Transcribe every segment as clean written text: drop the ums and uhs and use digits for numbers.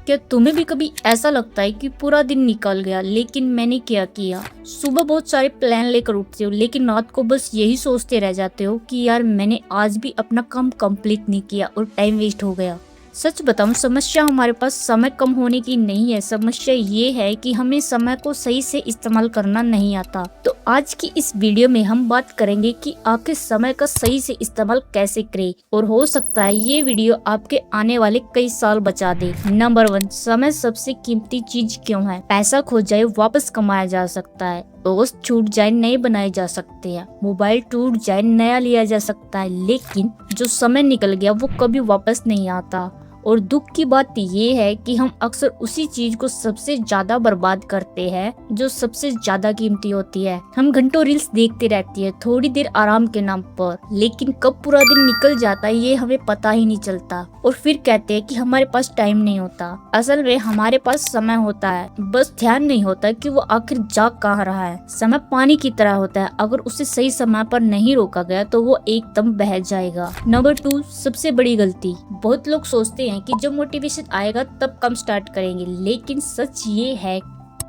क्या तुम्हें भी कभी ऐसा लगता है कि पूरा दिन निकल गया लेकिन मैंने क्या किया? सुबह बहुत सारे प्लान लेकर उठते हो लेकिन रात को बस यही सोचते रह जाते हो कि यार मैंने आज भी अपना काम कंप्लीट नहीं किया और टाइम वेस्ट हो गया। सच बताऊं, समस्या हमारे पास समय कम होने की नहीं है। समस्या ये है कि हमें समय को सही से इस्तेमाल करना नहीं आता। तो आज की इस वीडियो में हम बात करेंगे कि आखिर समय का सही से इस्तेमाल कैसे करें, और हो सकता है ये वीडियो आपके आने वाले कई साल बचा दे। नंबर 1, समय सबसे कीमती चीज क्यों है? पैसा खो जाए वापस कमाया जा सकता है, दोस्त छूट जाए नए बनाए जा सकते हैं, मोबाइल टूट जाए नया लिया जा सकता है, लेकिन जो समय निकल गया वो कभी वापस नहीं आता। और दुख की बात ये है कि हम अक्सर उसी चीज को सबसे ज्यादा बर्बाद करते हैं जो सबसे ज्यादा कीमती होती है। हम घंटों रील्स देखते रहती है थोड़ी देर आराम के नाम पर, लेकिन कब पूरा दिन निकल जाता है ये हमें पता ही नहीं चलता। और फिर कहते हैं कि हमारे पास टाइम नहीं होता। असल में हमारे पास समय होता है, बस ध्यान नहीं होता कि वो आखिर जा कहाँ रहा है। समय पानी की तरह होता है, अगर उसे सही समय पर नहीं रोका गया तो वो एकदम बह जाएगा। नंबर 2, सबसे बड़ी गलती। बहुत लोग सोचते हैं कि जब मोटिवेशन आएगा तब काम स्टार्ट करेंगे, लेकिन सच ये है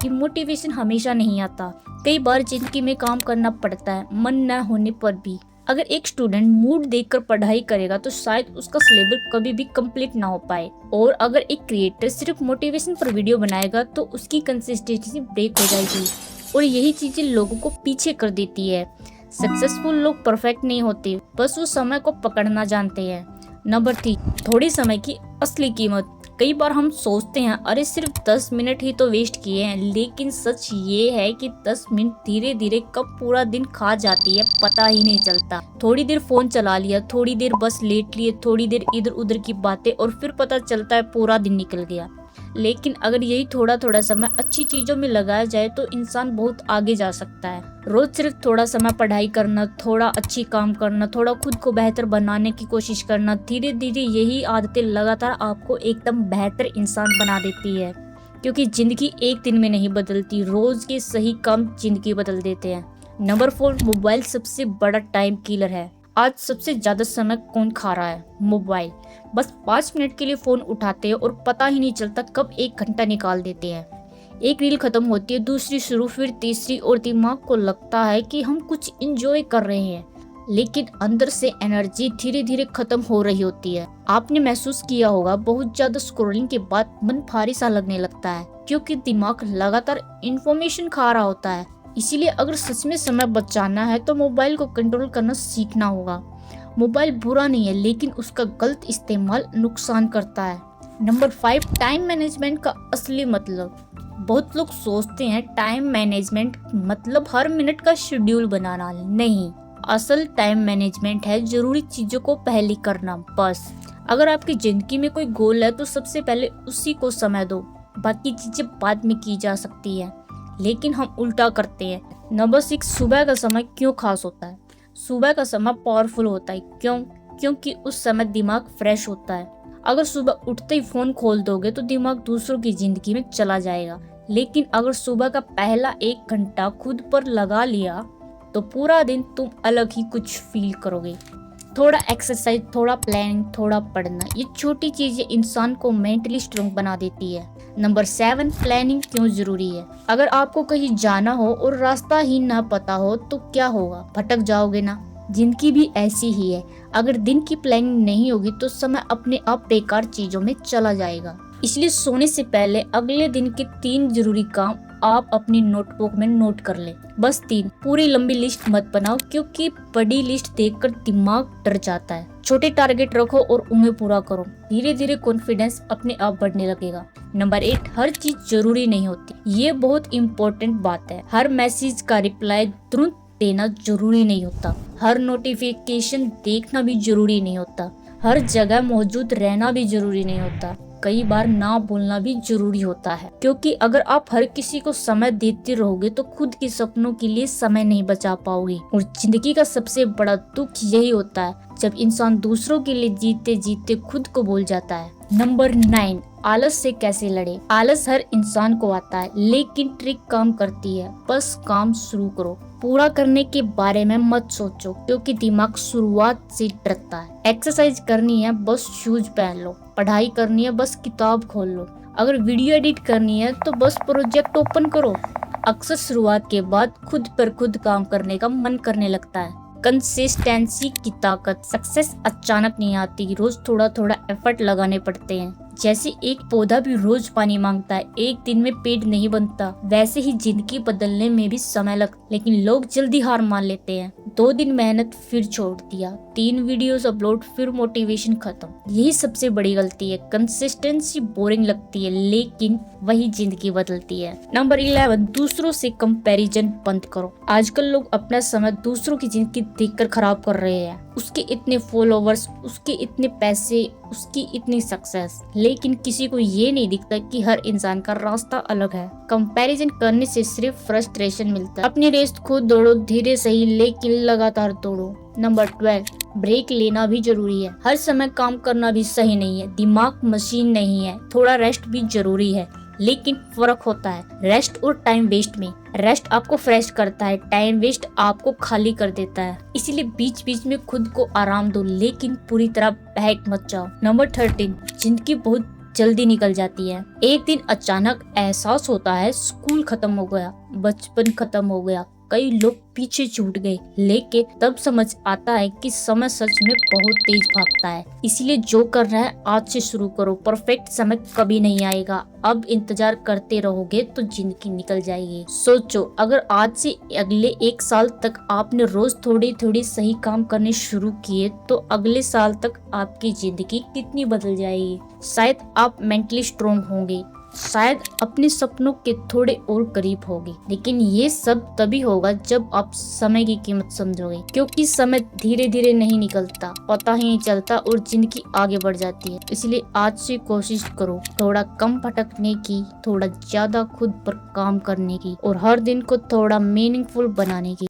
कि मोटिवेशन हमेशा नहीं आता। कई बार जिंदगी में काम करना पड़ता है मन न होने पर भी। अगर एक स्टूडेंट मूड देखकर पढ़ाई करेगा तो शायद उसका सिलेबस कभी भी कंप्लीट ना हो पाए, और अगर एक क्रिएटर सिर्फ मोटिवेशन पर वीडियो बनाएगा तो उसकी कंसिस्टेंसी ब्रेक हो जाएगी, और यही चीजें लोगों को पीछे कर देती है। सक्सेसफुल लोग परफेक्ट नहीं होते, बस वो समय को पकड़ना जानते हैं। नंबर 3, थोड़े समय की असली कीमत। कई बार हम सोचते हैं अरे सिर्फ 10 मिनट ही तो वेस्ट किए हैं, लेकिन सच ये है कि 10 मिनट धीरे धीरे कब पूरा दिन खा जाती है पता ही नहीं चलता। थोड़ी देर फोन चला लिया, थोड़ी देर बस लेट लिए, थोड़ी देर इधर उधर की बातें, और फिर पता चलता है पूरा दिन निकल गया। लेकिन अगर यही थोड़ा थोड़ा समय अच्छी चीजों में लगाया जाए तो इंसान बहुत आगे जा सकता है। रोज सिर्फ थोड़ा समय पढ़ाई करना, थोड़ा अच्छी काम करना, थोड़ा खुद को बेहतर बनाने की कोशिश करना, धीरे धीरे यही आदतें लगातार आपको एकदम बेहतर इंसान बना देती है। क्योंकि जिंदगी एक दिन में नहीं बदलती, रोज के सही काम जिंदगी बदल देते हैं। नंबर 4, मोबाइल सबसे बड़ा टाइम किलर है। आज सबसे ज्यादा समय कौन खा रहा है? मोबाइल। बस 5 मिनट के लिए फोन उठाते हैं और पता ही नहीं चलता कब 1 घंटा निकाल देते हैं। एक रील खत्म होती है, दूसरी शुरू, फिर तीसरी, और दिमाग को लगता है कि हम कुछ एंजॉय कर रहे हैं, लेकिन अंदर से एनर्जी धीरे धीरे खत्म हो रही होती है। आपने महसूस किया होगा बहुत ज्यादा स्क्रॉलिंग के बाद मन भारी सा लगने लगता है, क्योंकि दिमाग लगातार इंफॉर्मेशन खा रहा होता है। इसीलिए अगर सच में समय बचाना है तो मोबाइल को कंट्रोल करना सीखना होगा। मोबाइल बुरा नहीं है, लेकिन उसका गलत इस्तेमाल नुकसान करता है। नंबर 5, टाइम मैनेजमेंट का असली मतलब। बहुत लोग सोचते हैं टाइम मैनेजमेंट मतलब हर मिनट का शेड्यूल बनाना। नहीं, असल टाइम मैनेजमेंट है जरूरी चीजों को पहले करना। बस अगर आपकी जिंदगी में कोई गोल है तो सबसे पहले उसी को समय दो, बाकी चीजें बाद में की जा सकती है, लेकिन हम उल्टा करते हैं। नंबर 6, सुबह का समय क्यों खास होता है? सुबह का समय पावरफुल होता है। क्यों? क्योंकि उस समय दिमाग फ्रेश होता है। अगर सुबह उठते ही फोन खोल दोगे तो दिमाग दूसरों की जिंदगी में चला जाएगा, लेकिन अगर सुबह का पहला 1 घंटा खुद पर लगा लिया तो पूरा दिन तुम अलग ही कुछ फील करोगे। थोड़ा एक्सरसाइज, थोड़ा प्लानिंग, थोड़ा पढ़ना, ये छोटी चीजें इंसान को मेंटली स्ट्रांग बना देती है। नंबर 7, प्लानिंग क्यों जरूरी है? अगर आपको कहीं जाना हो और रास्ता ही ना पता हो तो क्या होगा? भटक जाओगे ना। जिंदगी भी ऐसी ही है, अगर दिन की प्लानिंग नहीं होगी तो समय अपने आप बेकार चीजों में चला जाएगा। इसलिए सोने से पहले अगले दिन के 3 जरूरी काम आप अपनी नोटबुक में नोट कर ले। बस 3, पूरी लंबी लिस्ट मत बनाओ, क्योंकि बड़ी लिस्ट देखकर दिमाग डर जाता है। छोटे टारगेट रखो और उन्हें पूरा करो, धीरे धीरे कॉन्फिडेंस अपने आप बढ़ने लगेगा। नंबर 8, हर चीज जरूरी नहीं होती। ये बहुत इम्पोर्टेंट बात है। हर मैसेज का रिप्लाई तुरंत देना जरूरी नहीं होता, हर नोटिफिकेशन देखना भी जरूरी नहीं होता, हर जगह मौजूद रहना भी जरूरी नहीं होता। कई बार ना बोलना भी जरूरी होता है, क्योंकि अगर आप हर किसी को समय देते रहोगे तो खुद के सपनों के लिए समय नहीं बचा पाओगे। और जिंदगी का सबसे बड़ा दुख यही होता है जब इंसान दूसरों के लिए जीते जीते खुद को भूल जाता है। नंबर 9, आलस से कैसे लड़े? आलस हर इंसान को आता है, लेकिन ट्रिक काम करती है। बस काम शुरू करो, पूरा करने के बारे में मत सोचो, क्योंकि दिमाग शुरुआत से डरता है। एक्सरसाइज करनी है, बस शूज पहन लो। पढ़ाई करनी है, बस किताब खोल लो। अगर वीडियो एडिट करनी है तो बस प्रोजेक्ट ओपन करो। अक्सर शुरुआत के बाद खुद पर खुद काम करने का मन करने लगता है। कंसिस्टेंसी की ताकत। सक्सेस अचानक नहीं आती, रोज थोड़ा थोड़ा एफर्ट लगाने पड़ते हैं। जैसे एक पौधा भी रोज पानी मांगता है, एक दिन में पेड़ नहीं बनता, वैसे ही जिंदगी बदलने में भी समय लगता, लेकिन लोग जल्दी हार मान लेते हैं। 2 दिन मेहनत फिर छोड़ दिया, 3 वीडियोस अपलोड फिर मोटिवेशन खत्म। यही सबसे बड़ी गलती है। कंसिस्टेंसी बोरिंग लगती है लेकिन वही जिंदगी बदलती है। नंबर 11, दूसरों से कंपैरिजन बंद करो। आजकल लोग अपना समय दूसरों की जिंदगी देखकर खराब कर रहे हैं। उसके इतने फॉलोवर्स, उसके इतने पैसे, उसकी इतनी सक्सेस, लेकिन किसी को ये नहीं दिखता कि हर इंसान का रास्ता अलग है। कंपैरिजन करने से सिर्फ फ्रस्ट्रेशन मिलता है। अपनी रेस खुद दौड़ो, धीरे सही लेकिन लगातार दौड़ो। नंबर 12, ब्रेक लेना भी जरूरी है। हर समय काम करना भी सही नहीं है, दिमाग मशीन नहीं है, थोड़ा रेस्ट भी जरूरी है। लेकिन फर्क होता है रेस्ट और टाइम वेस्ट में। रेस्ट आपको फ्रेश करता है, टाइम वेस्ट आपको खाली कर देता है। इसीलिए बीच बीच में खुद को आराम दो, लेकिन पूरी तरह बहक मत जाओ। नंबर 13, जिंदगी बहुत जल्दी निकल जाती है। एक दिन अचानक एहसास होता है स्कूल खत्म हो गया, बचपन खत्म हो गया, कई लोग पीछे छूट गए, लेकिन तब समझ आता है कि समय सच में बहुत तेज भागता है। इसलिए जो करना है आज से शुरू करो। परफेक्ट समय कभी नहीं आएगा, अब इंतजार करते रहोगे तो जिंदगी निकल जाएगी। सोचो, अगर आज से अगले 1 साल तक आपने रोज थोड़ी थोड़ी सही काम करने शुरू किए तो अगले साल तक आपकी जिंदगी कितनी बदल जाएगी। शायद आप मेंटली स्ट्रोंग होंगे, शायद अपने सपनों के थोड़े और करीब होगे, लेकिन ये सब तभी होगा जब आप समय की कीमत समझोगे। क्योंकि समय धीरे धीरे नहीं निकलता, पता ही नहीं चलता और जिंदगी आगे बढ़ जाती है। इसलिए आज से कोशिश करो थोड़ा कम भटकने की, थोड़ा ज्यादा खुद पर काम करने की और हर दिन को थोड़ा मीनिंगफुल बनाने की।